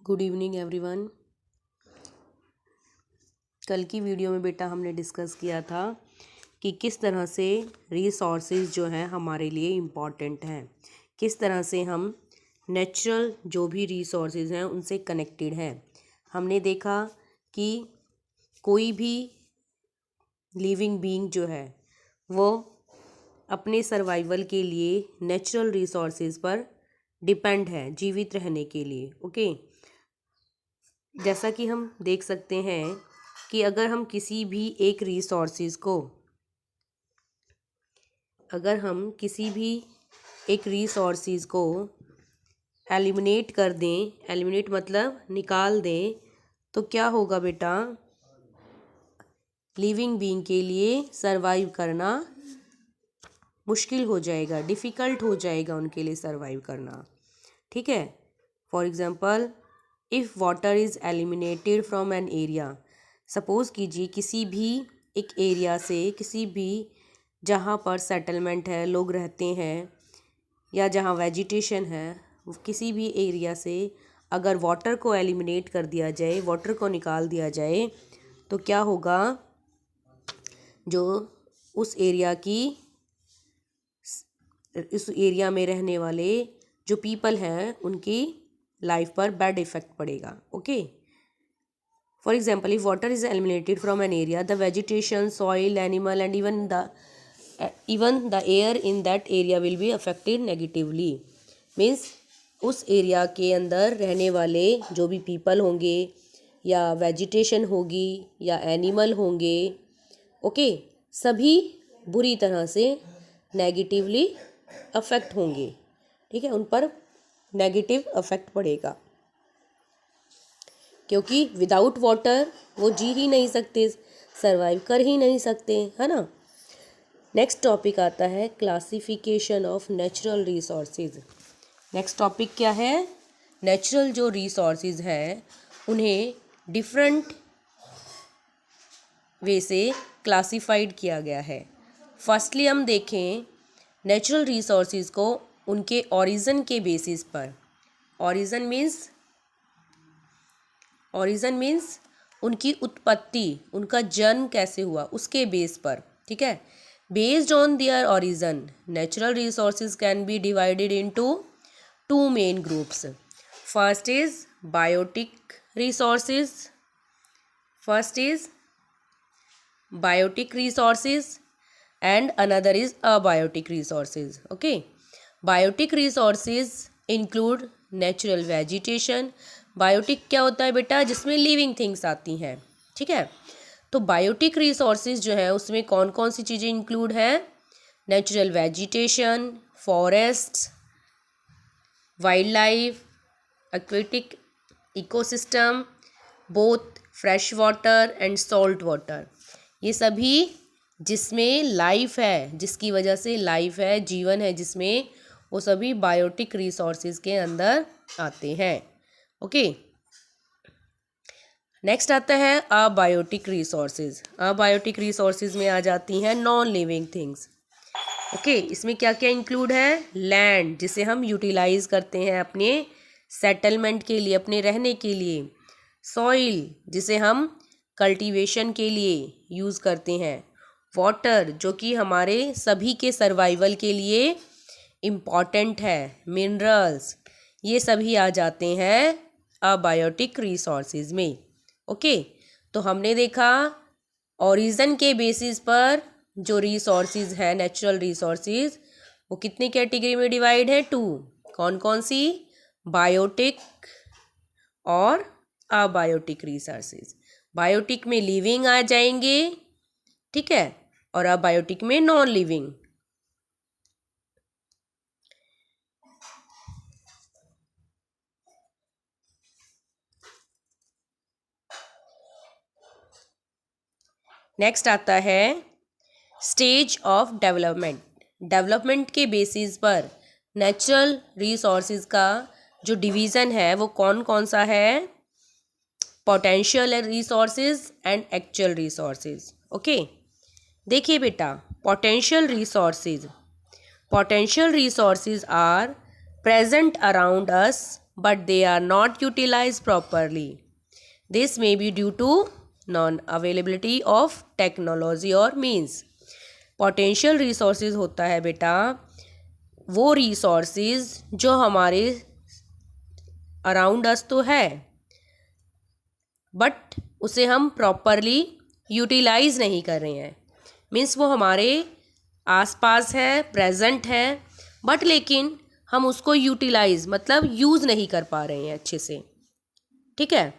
Good evening everyone. कल की video में बेटा हमने डिस्कस किया था कि किस तरह से रिसोर्सेज जो हैं हमारे लिए इम्पॉर्टेंट हैं, किस तरह से हम नेचुरल जो भी रिसोर्सेज हैं उनसे कनेक्टेड हैं। हमने देखा कि कोई भी लिविंग बीइंग जो है वो अपने सर्वाइवल के लिए नेचुरल रिसोर्सेज पर डिपेंड है जीवित रहने के लिए। ओके, जैसा कि हम देख सकते हैं कि अगर हम किसी भी एक रिसोर्सेज को एलिमिनेट कर दें, एलिमिनेट मतलब निकाल दें, तो क्या होगा बेटा, लिविंग बीइंग के लिए सरवाइव करना मुश्किल हो जाएगा, डिफ़िकल्ट हो जाएगा उनके लिए सरवाइव करना। ठीक है, for example if water is eliminated from an area, suppose कीजिए किसी भी एक एरिया से, किसी भी जहाँ पर सेटलमेंट है, लोग रहते हैं या जहाँ वेजिटेशन है, किसी भी एरिया से अगर वाटर को एलिमिनेट कर दिया जाए, वाटर को निकाल दिया जाए, तो क्या होगा, जो उस एरिया में रहने वाले जो पीपल हैं उनकी लाइफ पर बैड इफ़ेक्ट पड़ेगा। Okay, for example if water is eliminated from an area, the vegetation, soil, animal and even the air in that area will be affected negatively। Means उस area के अंदर रहने वाले जो भी पीपल होंगे या वेजिटेशन होगी या एनिमल होंगे, ओके, सभी बुरी तरह से नेगेटिवली अफेक्ट होंगे। ठीक है, उन पर नेगेटिव अफेक्ट पड़ेगा, क्योंकि विदाउट वाटर वो जी ही नहीं सकते, सरवाइव कर ही नहीं सकते, है ना। नेक्स्ट टॉपिक आता है classification of natural resources. Next topic क्या है, नेचुरल जो रिसोर्सेज हैं उन्हें डिफरेंट वे से क्लासिफाइड किया गया है। फर्स्टली हम देखें नेचुरल रिसोर्सेज को उनके ओरिजिन के बेसिस पर। ओरिजिन मीन्स उनकी उत्पत्ति, उनका जन्म कैसे हुआ, उसके बेस पर। ठीक है, based on their origin natural resources can be divided into two main groups. First is biotic resources and another is abiotic resources। okay, biotic resources include natural vegetation। Biotic क्या होता है बेटा, जिसमें लिविंग थिंग्स आती हैं। ठीक है, तो बायोटिक रिसोर्सेज जो है उसमें कौन कौन सी चीज़ें इंक्लूड हैं, natural vegetation, forest, wild life, aquatic ecosystem, both fresh water and salt water, ये सभी जिसमें लाइफ है, जिसकी वजह से लाइफ है, जीवन है जिसमें, वो सभी बायोटिक रिसोर्सेज के अंदर आते हैं। ओके, नेक्स्ट आता है अबायोटिक रिसोर्सेज। अबायोटिक रिसोर्सेज में आ जाती हैं नॉन लिविंग थिंग्स। ओके, इसमें क्या क्या इंक्लूड है, लैंड जिसे हम यूटिलाइज करते हैं अपने सेटलमेंट के लिए, अपने रहने के लिए, सॉइल जिसे हम कल्टीवेशन के लिए यूज़ करते हैं, वाटर जो कि हमारे सभी के सर्वाइवल के लिए इम्पॉर्टेंट है, मिनरल्स, ये सभी आ जाते हैं अबायोटिक रिसोर्सेज में। ओके, तो हमने देखा ओरिजिन के बेसिस पर जो रिसोर्सेज है नेचुरल रिसोर्सेज, वो कितनी कैटेगरी में डिवाइड है, टू। कौन कौन सी, बायोटिक और अबायोटिक रिसोर्सेज। बायोटिक में लिविंग आ जाएंगे, ठीक है, और अबायोटिक में नॉन लिविंग। नेक्स्ट आता है स्टेज ऑफ डेवलपमेंट। डेवलपमेंट के बेसिस पर नेचुरल रिसोर्सेज का जो डिवीज़न है वो कौन कौन सा है, potential resources and actual resources. Okay, देखिए बेटा, potential resources are present around us but they are not utilized properly. This may be due to non-availability of technology or means. Potential resources होता है बेटा वो resources जो हमारे around us तो है, बट उसे हम प्रॉपरली यूटिलाइज नहीं कर रहे हैं। मीन्स वो हमारे आसपास है, प्रेजेंट है, बट लेकिन हम उसको यूटिलाइज मतलब यूज़ नहीं कर पा रहे हैं अच्छे से। ठीक है,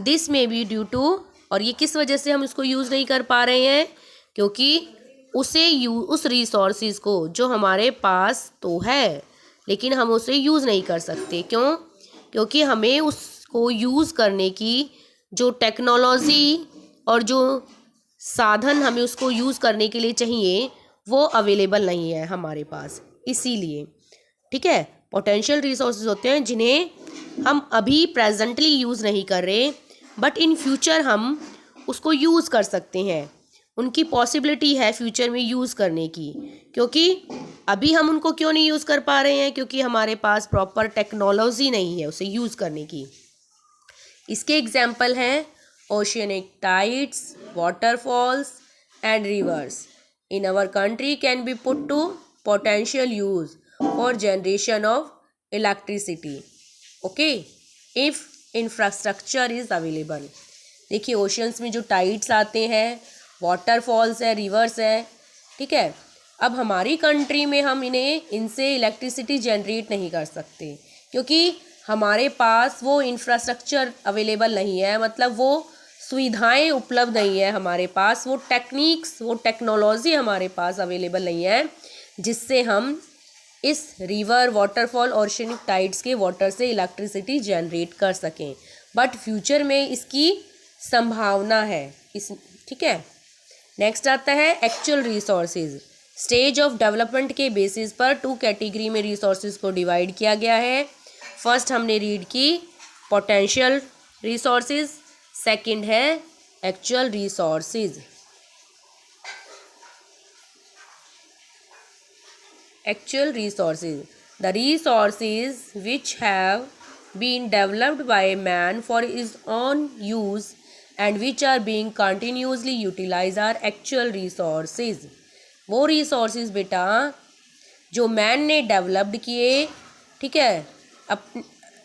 this may be due to, और ये किस वजह से हम इसको यूज़ नहीं कर पा रहे हैं, क्योंकि उस रिसोर्सेज को जो हमारे पास तो है लेकिन हम उसे यूज़ नहीं कर सकते। क्यों? क्योंकि हमें उसको यूज़ करने की जो टेक्नोलॉजी और जो साधन हमें उसको यूज़ करने के लिए चाहिए वो अवेलेबल नहीं है हमारे पास, इसीलिए। ठीक है, पोटेंशियल रिसोर्सेज होते हैं जिन्हें हम अभी प्रेजेंटली यूज़ नहीं कर रहे, बट इन फ्यूचर हम उसको यूज़ कर सकते हैं। उनकी पॉसिबिलिटी है फ्यूचर में यूज़ करने की, क्योंकि अभी हम उनको क्यों नहीं यूज़ कर पा रहे हैं, क्योंकि हमारे पास प्रॉपर टेक्नोलॉजी नहीं है उसे यूज़ करने की। इसके एग्जाम्पल हैं oceanic tides, waterfalls and rivers in our country can be put to potential use for generation of electricity, okay, if infrastructure is available. देखिए, ओशियंस में जो टाइड्स आते हैं, वाटरफॉल्स है, रिवर्स है, ठीक है, अब हमारी कंट्री में हम इनसे इलेक्ट्रिसिटी जनरेट नहीं कर सकते, क्योंकि हमारे पास वो इंफ्रास्ट्रक्चर अवेलेबल नहीं है, मतलब वो सुविधाएं उपलब्ध नहीं है हमारे पास, वो टेक्निक्स, वो टेक्नोलॉजी हमारे पास अवेलेबल नहीं है जिससे हम इस रिवर, वाटरफॉल, ओशियनिक टाइड्स के वाटर से इलेक्ट्रिसिटी जनरेट कर सकें। बट फ्यूचर में इसकी संभावना है ठीक है। नेक्स्ट आता है actual resources. Stage of development के बेसिस पर 2 कैटेगरी में रिसोर्सेज को डिवाइड किया गया है। फर्स्ट हमने रीड की पोटेंशियल रिसोर्सेज, सेकंड है actual resources. Actual resources, the resources which have been developed by man for his own use and which are being continuously utilized are actual resources। वो resources बेटा जो man ने developed किए, ठीक है,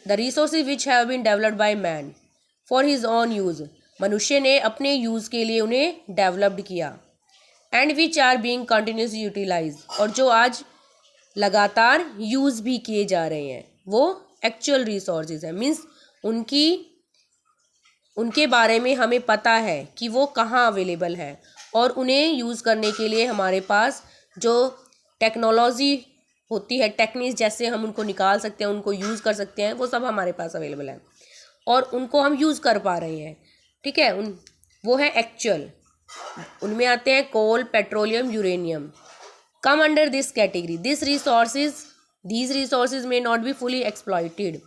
the resources which have been developed by man for his own use, मनुष्य ने अपने यूज़ के लिए उन्हें डेवलप्ड किया, and which are being continuously utilise, और जो आज लगातार यूज़ भी किए जा रहे हैं, वो एक्चुअल रिसोर्सेज है। मीन्स उनके बारे में हमें पता है कि वो कहाँ अवेलेबल है, और उन्हें यूज़ करने के लिए हमारे पास जो टेक्नोलॉजी होती है, टेक्निक्स जैसे हम उनको निकाल सकते हैं, उनको यूज़ कर सकते हैं, वो सब हमारे पास अवेलेबल है और उनको हम यूज़ कर पा रहे हैं। ठीक है, वो है एक्चुअल। उनमें आते हैं coal, petroleum, uranium. Come under this category. These resources may not be fully exploited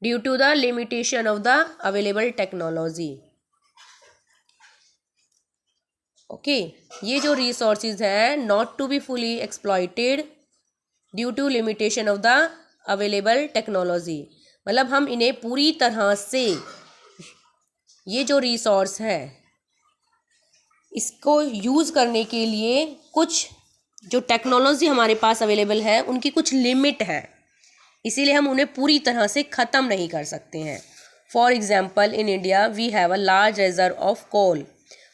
due to the limitation of the available technology. Okay, ये जो resources हैं not to be fully exploited due to limitation of the available technology, मतलब हम इन्हें पूरी तरह से, ये जो resource है इसको यूज़ करने के लिए कुछ जो टेक्नोलॉजी हमारे पास अवेलेबल है उनकी कुछ लिमिट है, इसीलिए हम उन्हें पूरी तरह से ख़त्म नहीं कर सकते हैं। For example, in India we have a large reserve of coal,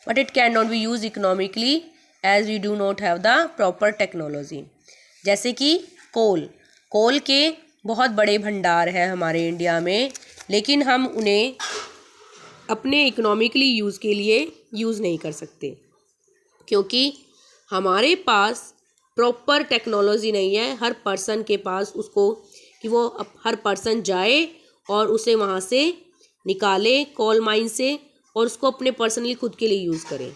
but it can not be use economically as we do not have the proper technology. जैसे कि कोल के बहुत बड़े भंडार हैं हमारे इंडिया में, लेकिन हम उन्हें अपने इकोनॉमिकली यूज़ के लिए यूज़ नहीं कर सकते, क्योंकि हमारे पास प्रॉपर टेक्नोलॉजी नहीं है हर पर्सन के पास, उसको कि वो हर पर्सन जाए और उसे वहाँ से निकाले कोल माइन से और उसको अपने पर्सनली खुद के लिए यूज़ करें।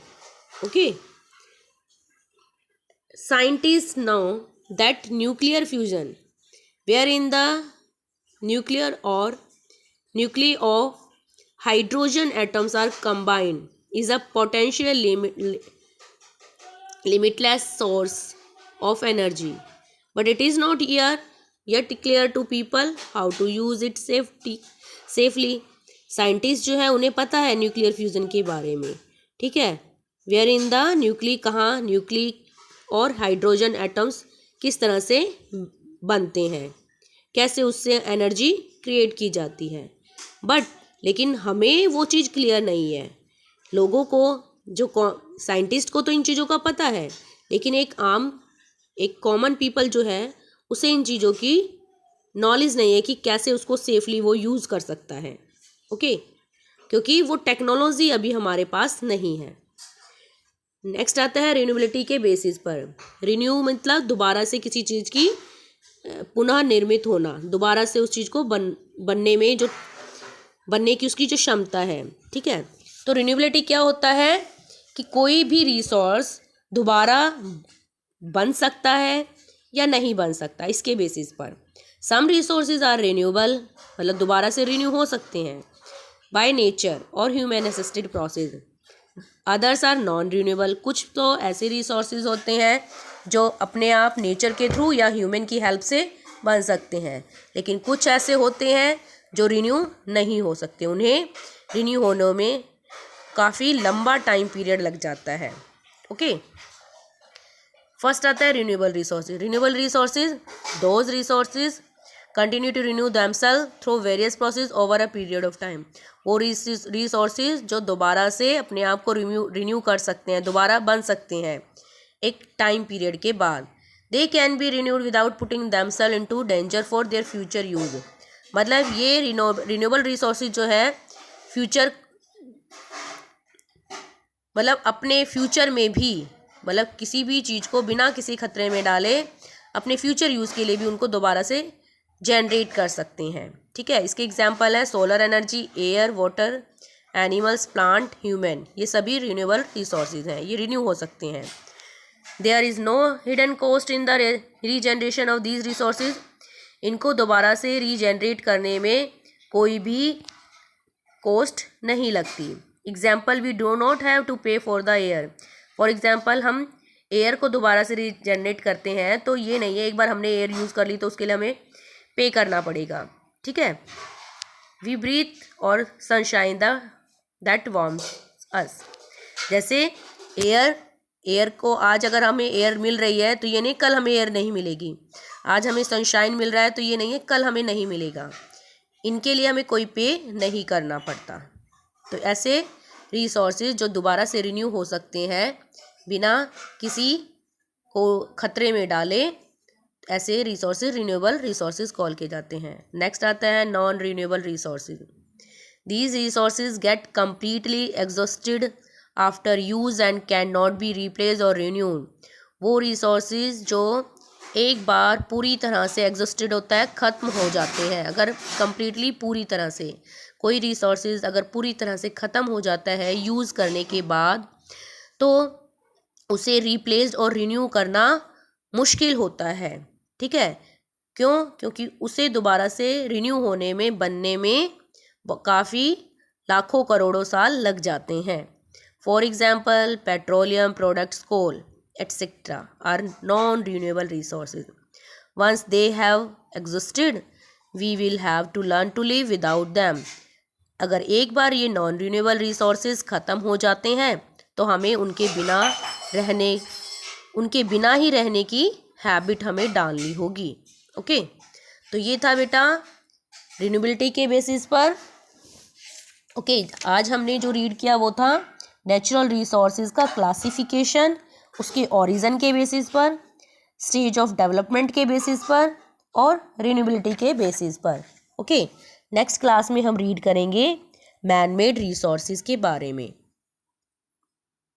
Okay, scientist know that nuclear fusion where in the nuclear और nuclei of hydrogen atoms are combined is a potential limitless source of energy, but it is not here yet clear to people how to use it safely. Scientist जो है उन्हें पता है nuclear fusion के बारे में, ठीक है। वेयर इन द न्यूक्ली, कहाँ न्यूक्ली और हाइड्रोजन एटम्स किस तरह से बनते हैं, कैसे उससे एनर्जी क्रिएट की जाती है। बट लेकिन हमें वो चीज़ क्लियर नहीं है। लोगों को, जो साइंटिस्ट को तो इन चीज़ों का पता है, लेकिन एक कॉमन पीपल जो है उसे इन चीज़ों की नॉलेज नहीं है कि कैसे उसको सेफली वो यूज़ कर सकता है। ओके, क्योंकि वो टेक्नोलॉजी अभी हमारे पास नहीं है। नेक्स्ट आता है रिन्यूएबिलिटी के बेसिस पर। रिन्यू मतलब दोबारा से किसी चीज़ की पुनः निर्मित होना, दोबारा से उस चीज़ को बनने की उसकी जो क्षमता है, ठीक है। तो रिन्यूएबिलिटी क्या होता है कि कोई भी रिसोर्स दोबारा बन सकता है या नहीं बन सकता, इसके बेसिस पर। सम रिसोर्सेज आर रिन्यूएबल, मतलब दोबारा से रिन्यू हो सकते हैं बाय नेचर और human assisted process. Others are non renewable, कुछ तो ऐसे रिसोर्सेज होते हैं जो अपने आप नेचर के थ्रू या ह्यूमन की हेल्प से बन सकते हैं, लेकिन कुछ ऐसे होते हैं जो रिन्यू नहीं हो सकते, उन्हें रिन्यू होने में काफ़ी लंबा टाइम पीरियड लग जाता है। ओके, फर्स्ट आता है renewable resources. Renewable resources those resources continue to renew themself through various process over a period of time. वो रिसोर्सेज जो दोबारा से अपने आप को रिन्यू कर सकते हैं, दोबारा बन सकते हैं एक टाइम पीरियड के बाद। They can be renewed without putting themselves into danger for their future use. मतलब ये रिन्यूएबल रिसोर्सेज जो है फ्यूचर, मतलब अपने फ्यूचर में भी, मतलब किसी भी चीज़ को बिना किसी खतरे में डाले अपने फ्यूचर यूज़ के लिए भी उनको दोबारा से जनरेट कर सकते हैं, ठीक है। इसके एग्जांपल है solar energy, air, water, animals, plant, human, ये सभी रिन्यूएबल रिसोर्सेज हैं, ये रिन्यू हो सकते हैं। There is no hidden cost in the regeneration of these resources. इनको दोबारा से रीजनरेट करने में कोई भी कॉस्ट नहीं लगती। Example, we do not have to pay for the air. For example, हम एयर को दोबारा से रीजनरेट करते हैं तो ये नहीं है एक बार हमने एयर यूज़ कर ली तो उसके लिए हमें पे करना पड़ेगा, ठीक है। वी ब्रीथ और सनशाइन दैट वार्म्स अस। जैसे एयर को आज अगर हमें एयर मिल रही है तो ये नहीं कल हमें एयर नहीं मिलेगी। आज हमें सनशाइन मिल रहा है तो ये नहीं है कल हमें नहीं मिलेगा। इनके लिए हमें कोई पे नहीं करना पड़ता। तो ऐसे रिसोर्सेज जो दोबारा से रिन्यू हो सकते हैं बिना किसी को खतरे में डाले, ऐसे रिसोर्सेज रिन्यूएबल रिसोर्सेज कॉल किए जाते हैं। नेक्स्ट आता है non renewable resources. These resources get completely exhausted after use and can not be replace और रिन्यूड। वो रिसोर्सेज जो एक बार पूरी तरह से एग्जॉस्टेड होता है, ख़त्म हो जाते हैं। अगर कम्प्लीटली पूरी तरह से कोई रिसोर्सेज अगर पूरी तरह से ख़त्म हो जाता है यूज़ करने के बाद, तो उसे रिप्लेस्ड और रिन्यू करना मुश्किल होता है, ठीक है। क्यों? क्योंकि उसे दोबारा से रिन्यू होने में, बनने में काफ़ी लाखों करोड़ों साल लग जाते हैं। For example, petroleum products, coal etc. are non-renewable resources. Once they have existed, we will have to learn to live without them. अगर एक बार ये नॉन रिन्यूएबल रिसोर्सेज ख़त्म हो जाते हैं तो हमें उनके बिना ही रहने की हैबिट हमें डालनी होगी। ओके, तो ये था बेटा रिन्यूएबिलिटी के बेसिस पर। ओके, आज हमने जो रीड किया वो था नेचुरल रिसोर्सेज का क्लासिफिकेशन, उसके ओरिजिन के बेसिस पर, स्टेज ऑफ डेवलपमेंट के बेसिस पर और रिन्यूएबिलिटी के बेसिस पर। ओके, नेक्स्ट क्लास में हम रीड करेंगे मैन मेड रिसोर्सेज के बारे में।